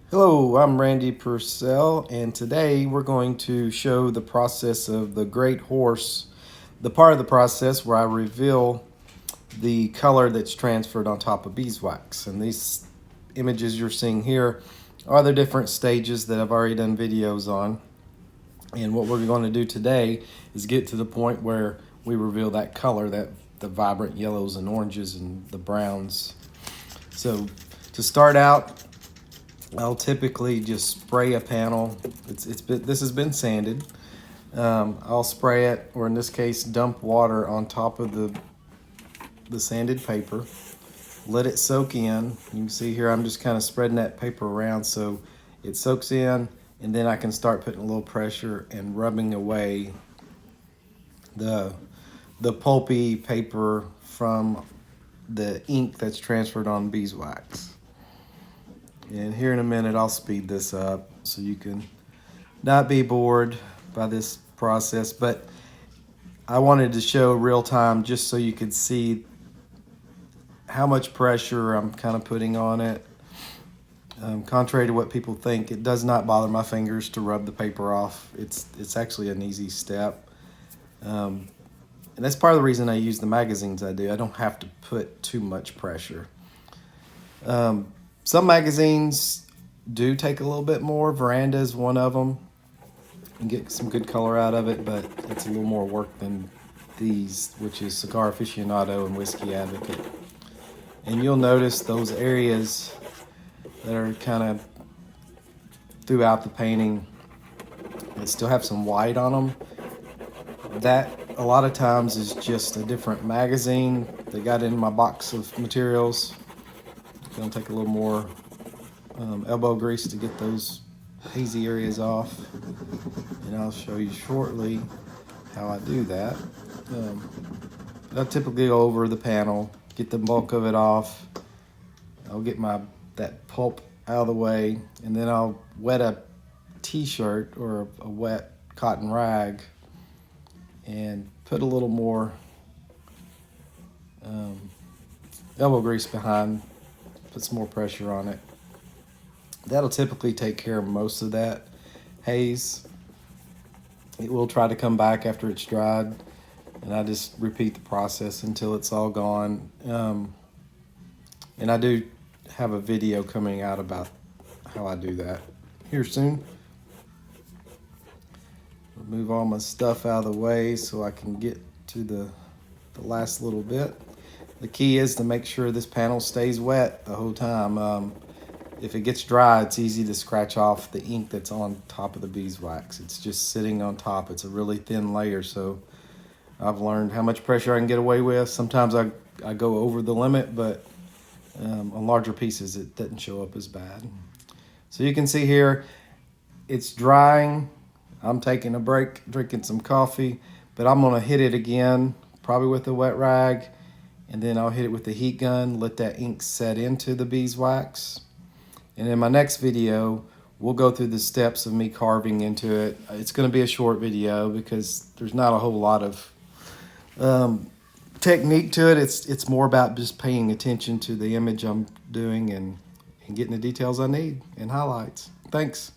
Hello, I'm Randy Purcell, and today we're going to show the process of the Great Horse, the part of the process where I reveal the color that's transferred on top of beeswax. And these images you're seeing here are the different stages that I've already done videos on. And what we're going to do today is get to the point where we reveal that color, that the vibrant yellows and oranges and the browns. So to start out, I'll typically just spray a panel. This has been sanded. I'll spray it, or in this case, dump water on top of the sanded paper. Let it soak in. You can see here I'm just kind of spreading that paper around so it soaks in, and then I can start putting a little pressure and rubbing away the pulpy paper from the ink that's transferred on beeswax. And here in a minute, I'll speed this up so you can not be bored by this process. But I wanted to show real time just so you could see how much pressure I'm kind of putting on it. Contrary to what people think, it does not bother my fingers to rub the paper off. It's actually an easy step. And that's part of the reason I use the magazines I do. I don't have to put too much pressure. Some magazines do take a little bit more. Veranda is one of them. You can get some good color out of it, but it's a little more work than these, which is Cigar Aficionado and Whiskey Advocate. And you'll notice those areas that are kind of throughout the painting that still have some white on them. That a lot of times is just a different magazine that got in my box of materials. It's gonna take a little more elbow grease to get those hazy areas off, and I'll show you shortly how I do that. I'll typically go over the panel, get the bulk of it off. I'll get that pulp out of the way, and then I'll wet a t-shirt or a wet cotton rag and put a little more elbow grease behind, put some more pressure on it. That'll typically take care of most of that haze. It will try to come back after it's dried, and I just repeat the process until it's all gone. And I do have a video coming out about how I do that here soon. Move all my stuff out of the way so I can get to the last little bit. The key is to make sure this panel stays wet the whole time. If it gets dry, it's easy to scratch off the ink that's on top of the beeswax. It's just sitting on top. It's a really thin layer, so I've learned how much pressure I can get away with. Sometimes I go over the limit, but on larger pieces it doesn't show up as bad. So you can see here, it's drying. I'm taking a break, drinking some coffee, but I'm gonna hit it again, probably with a wet rag, and then I'll hit it with the heat gun, let that ink set into the beeswax. And in my next video, we'll go through the steps of me carving into it. It's gonna be a short video because there's not a whole lot of technique to it. It's more about just paying attention to the image I'm doing and getting the details I need and highlights. Thanks.